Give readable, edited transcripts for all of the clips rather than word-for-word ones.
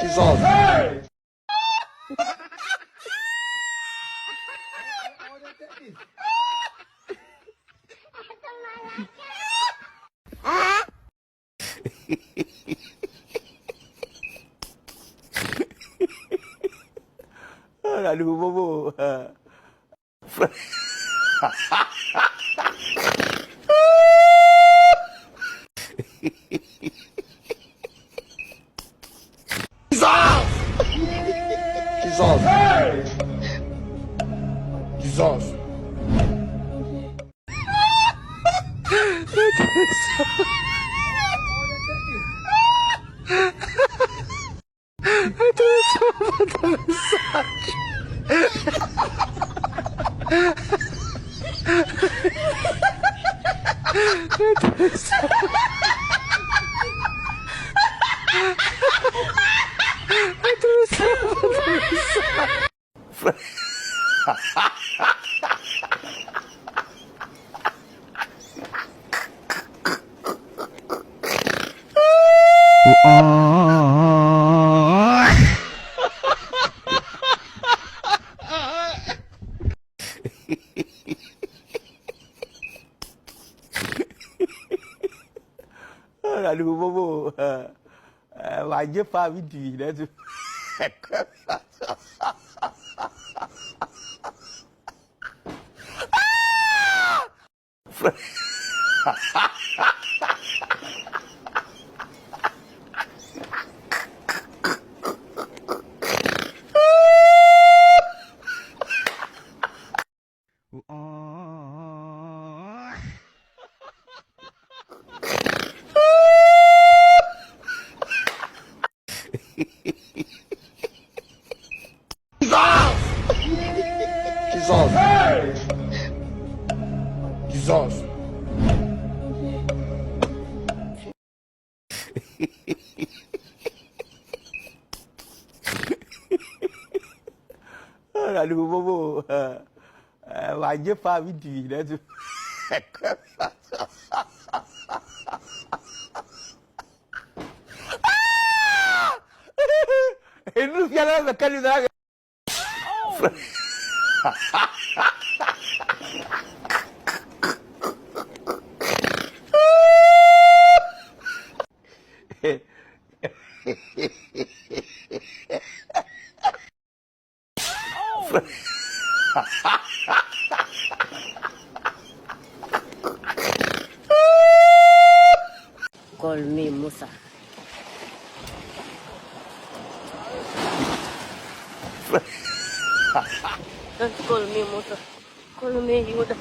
Jesus! Hey! Aduh, bobo. Jesus! Hey! Jesus! Aduh, bobo. Wajib pak video dah tu. Jesus! Hey! Jesus! Aduh, bobo. Wajib pak video dah tu. Ini jalan makan di sana. Call me Musa. Don't call me Musa. Call me Yuda.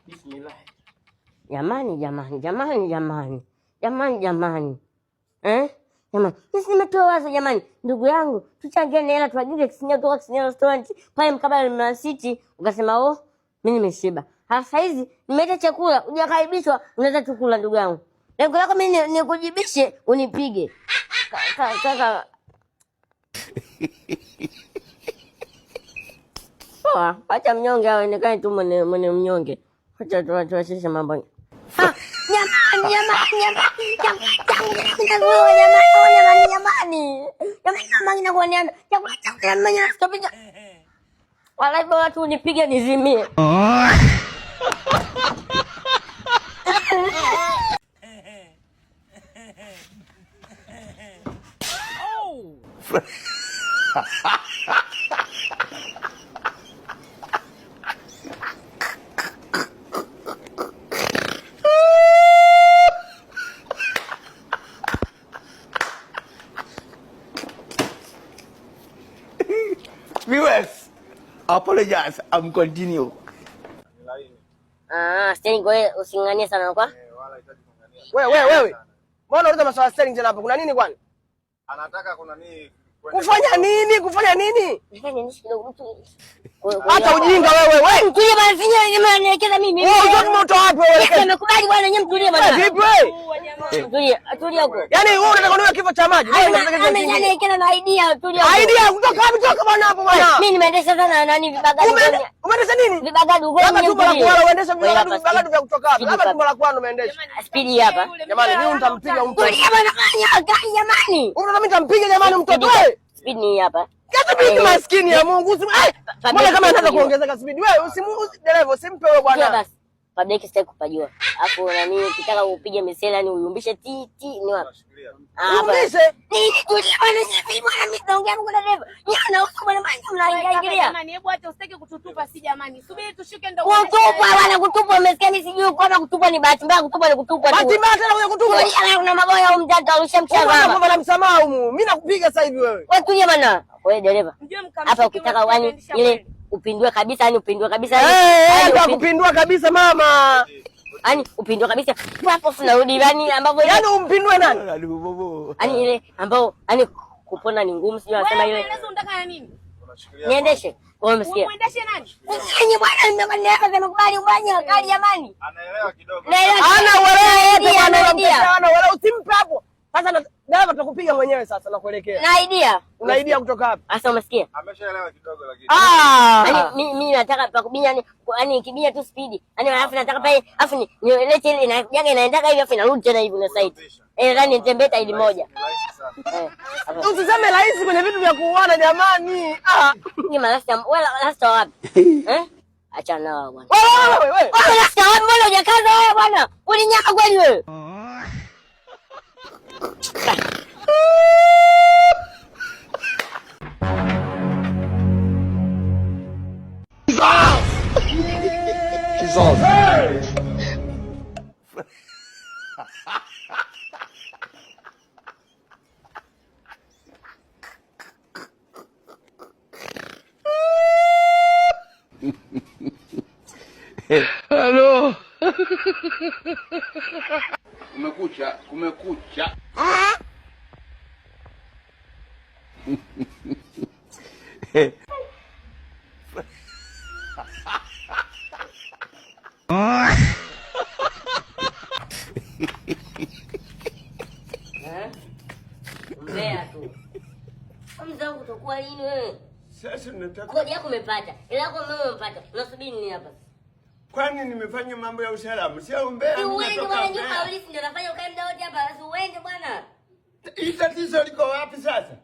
Bismillah. Jamani. Jamani. Sisi nimetoa wazo jamani. Ndugu yangu, tuchangiane hela tuagize Kisinia kutoka Kisinia restaurant. Pale mkabala na City, ukasema mimi nimeshiba. Sasa hizi nimeleta chakula, hujakaribishwa, unaweza tukula ndugu yangu. Lengo lako mimi nikujibishe, unipige. Kaka. Poa, acha mnyonge aonekane tu mwenye mnyonge. Acha tuwashishe mambo. Walai bora tu unipige nizimie. apologize. I'm continue. Sterling wewe using'anie sana kwa? Wewe. Mbona unauliza maswala Sterling tena hapo? Kuna nini kwani? Anataka kuna nini? Kufanya nini? Kufanya nini? Nifanye nini kidogo mtu. Hata ujinga wewe. Mtulie bwana, sinya nimeelekeza mimi. Wewe moto wapi wewe? Nimekubali bwana, nyinyi mtulie bwana. Vipi wewe? Tulia huko. Yaani wewe unataka niwe kifo cha maji? Nimeelekeza na idea, tulia huko. Idea kutoka wapi? Toka bwana hapo bwana. Mimi nimeendesha sana nani vibagadi. Umeendesha nini? Vibagadi ugoni. Kama tumbo la kuala uendesha vibagadi vya kutoka wapi? Kama tumbo la kuala umeendesha. Speed hapa. Jamani mimi nitampiga mtu. Tulia bwana, jamani. Unataka mimi nitampiga jamani mtoto wewe? Speed ni hapa. Kata mimi maskini ya Mungu. Mbona kama anataka kuongezeka speed? Wewe dereva usimpe wewe bwana. Basi. Public sitaki kupajua. Alafu nani ukitaka upige misela ni uyumbishe ti ni wapi? Uyumbishe? Ni tulia bwana, hivi bwana mimi naongea kwa dereva. Nyana huko bwana mnaingilia. Jamani hebu acha usitaki kututupa si jamani. Subiri tushuke ndio. Kutupa bwana, kutupa umesikia mimi sijui kama kutupa ni bahati mbaya, kutupa ni kutupa tu. Bahati mbaya tena kuja kutupa. Tulia kuna maboya au mjanja arusha mchanga. Mbona na msamaha humu? Mimi nakupiga sasa hivi wewe. Wewe tulia bwana. Wewe dereva. Hapa ukitaka yani ile upindue kabisa, yani upindue kabisa. Hata kupindua kabisa mama. Yaani upindue kabisa. Hapo tunarudi yani ambapo yani umpindue nani? Yaani ile ambao yani kupona ni ngumu, sio nasema ile. Wewe unataka nini? Niendeshe. Wewe umesikia? Muendeshe nani? Nyinyi bwana nimekubali ubanye kali jamani. Anaelewa kidogo. Ana uelewa usimpe hapo. Sasa dereva tutakupiga mwenyewe sasa na kuelekea. Na idea. Una idea kutoka wapi? Sasa umesikia? Ameshaelewa kidogo lakini. Yaani mimi nataka pa kubinya yani kibinya tu speed. Yaani alafu nataka pale afu nilete ile inajaga inaendaka hivi afu inarudi tena hivi na site. Ndani nitembee tairi moja. Usiseme rahisi kwenye vitu vya kuuana jamani. Ni malasta wala lasta wapi? Acha nao bwana. Wewe. Wewe lasta wapi bwana, hujakaza wewe bwana? Ulinyaka kweli wewe? Jesus. Hello. Kumekucha. Mbea tu. Mzangu utakuwa lini wewe? Sasa nataka. Kodi yako umepata. Ila yako umepata. Unasubiri nini hapa? Kwani nimefanya mambo ya usalama? Sio umbea. Uende bwana, nyuka polisi ndio nafanya ukae muda wote hapa. Basi uende bwana. Hii tatizo liko wapi sasa?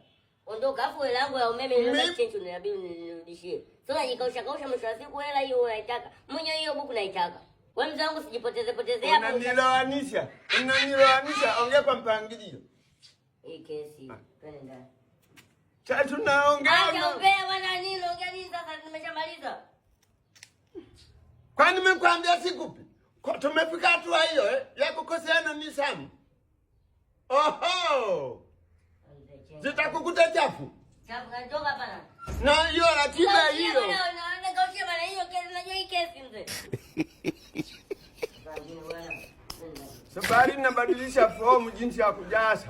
Ondoka, afu hela yangu ya umeme ile change unaniambia nirudishie. Sasa jikausha mwisho wa siku hela hiyo unaitaka. Mwenye hiyo buku naitaka. Wewe mzangu sijipoteze hapo. Unaniloanisha. Ongea kwa mpangilio. Hii kesi. Twende ndani. Sasa tunaongea. Ongea bwana nini? Ongea nini sasa nimeshamaliza. Kwani nimekwambia sikupi? Tumefika hatua hiyo ya kukoseana ni Samu. Oho. Zitakukuta chafu. Chafu kanitoka hapa na. Na hiyo ratiba hiyo. Na gauchia bana hiyo kesi, unajua hii kesi mzee. Safari nabadilisha fomu jinsi ya kujaza.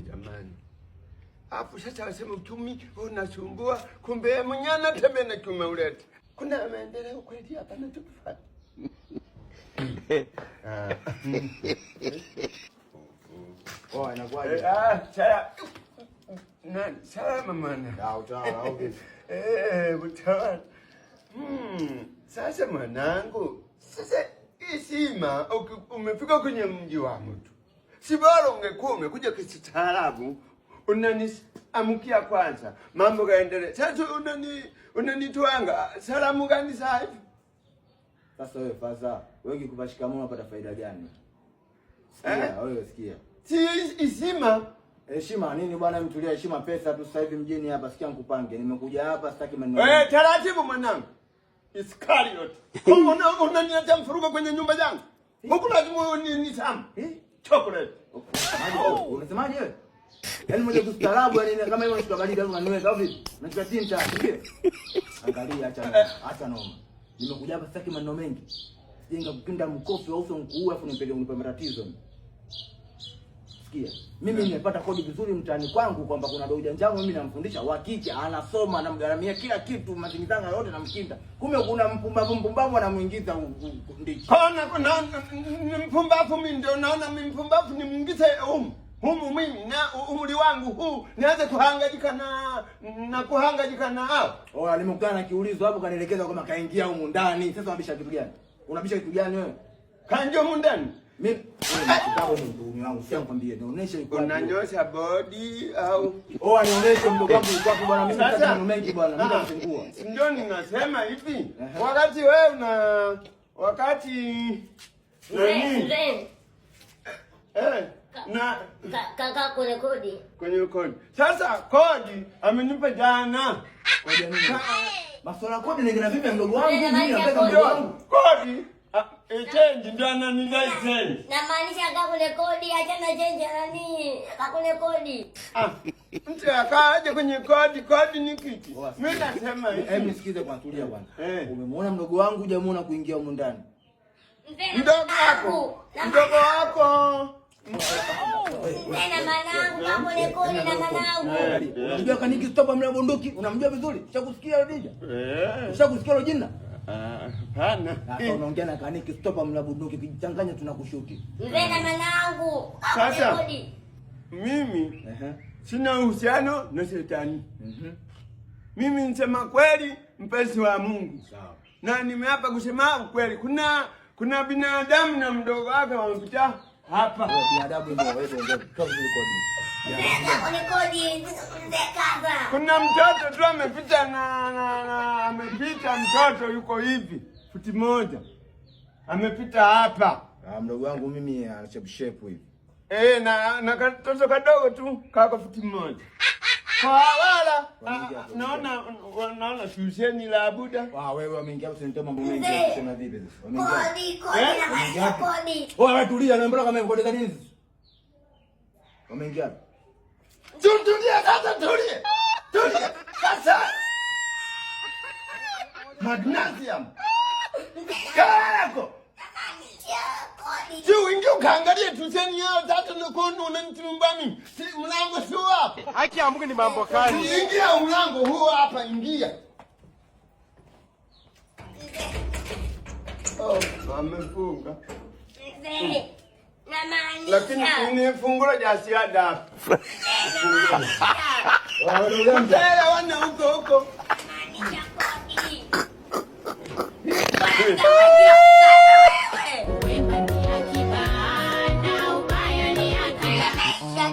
Jamani. Hapo sasa wasema uchumi unasumbua, kumbe mnyana tembe na chuma ulete. Kuna maendeleo kweli hapa na tukifanya. Inakuwaje? Salama mwana. Utawala au vipi? Utawala. Sasa mwanangu, sasa isima umefika kwenye mji wa mtu. Si bora ungekuwa umekuja kistaarabu, unaniamkia kwanza. Mambo kaendelee. Sasa unanitwanga. Salamu gani sasa hivi? Sasa wewe faza, wewe ukikupa shikamoo unapata faida gani? Sikia, wewe sikia. Si isima. Heshima nini bwana, mtulia, heshima pesa tu sasa hivi mjini hapa, sikia nikupange. Nimekuja hapa sitaki maneno. Taratibu mwanangu. Iskariot. Unaniacha mfuruko kwenye nyumba yangu. Huko lazima ni Samu. Chocolate. Unasemaje wewe? Yaani moja kustaarabu yani kama hiyo unashika baridi au unaniweka au vipi? Unachukua tinta, ndio. Angalia acha noma. Nimekuja hapa sitaki maneno mengi. Jenga kukinda mkofi au uso mkuu afu unipe matatizo. Sikia. Mimi nimepata kodi vizuri mtaani kwangu kwamba kuna doja njangu mimi namfundisha wa kike anasoma namgaramia kila kitu mazingizanga yote namkinda. Kumbe kuna mpumbavu anamuingiza ndichi. Kuna mpumbavu mimi ndio naona mimi mpumbavu nimuingize humu mimi na umri wangu huu nianze kuhangaika na hao. Alimkutana na kiulizo hapo kanielekeza kama kaingia humu ndani. Sasa unabisha kitu gani? Unabisha kitu gani wewe? Kaingia humu ndani. Mimi mdogo wangu sio kwambie nionyeshe iko unanyosha body au nionyeshe mdogo wangu uko hapo bwana mimi nataka maneno mengi bwana mimi nitafungua. Ndio ninasema hivi. Wakati wewe kaka kwenye kodi. Sasa kodi amenipa jana. Kodi ya nini? Masuala kodi ningina vipi mdogo wangu mimi nataka mdogo wangu. Kodi change ndio ananidai change. Na maanisha kaka kodi achana change nani? Kaka kodi. Mtu akaje kwenye kodi ni kitu. Mimi nasema hivi. Hebu nisikize kwa tulia bwana. Umemwona mdogo wangu hujamuona kuingia huko ndani. Mdogo wako. Nena manangu kama kodi na manangu. Unamjua kaniki stopa mla bunduki? Unamjua vizuri? Ushakusikia hilo dija? Ushakusikia hilo jina? Hapana. Sasa unaongea na kaniki stopa mla bunduki kijichanganya tunakushuti. Nena manangu. Sasa mimi sina uhusiano na shetani. Mimi nisema kweli mpenzi wa Mungu. Sawa. Na nimeapa kusema kweli. Kuna binadamu na mdogo wake wamepita hapa. Binadamu ndio wewe ndio kama kodi. Kuna mtoto tu amepita amepita mtoto yuko hivi futi moja. Amepita hapa. Mdogo wangu mimi ana shape hivi. Na katoto kadogo tu kako futi moja. Kwa wala naona tusheni la Buda. Wewe wameingia hapo sio mambo mengi kusema vipi sasa. Kodi. Wewe tulia na mbona kama mkodeza nini sasa? Wameingia. Tulia sasa tulia. Sasa. Magnesium. Kako. Juu ingia ukaangalia tusheni yao tatu na kono unanitumbani. Si mlango sio hapa. Haki ya Mungu ni mambo kali. Ingia mlango huu hapa ingia. Amefunga. Lakini unifungura jasiada hapa. Mtela wana huko.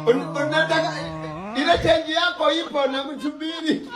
Unataka ile change yako ipo na kusubiri.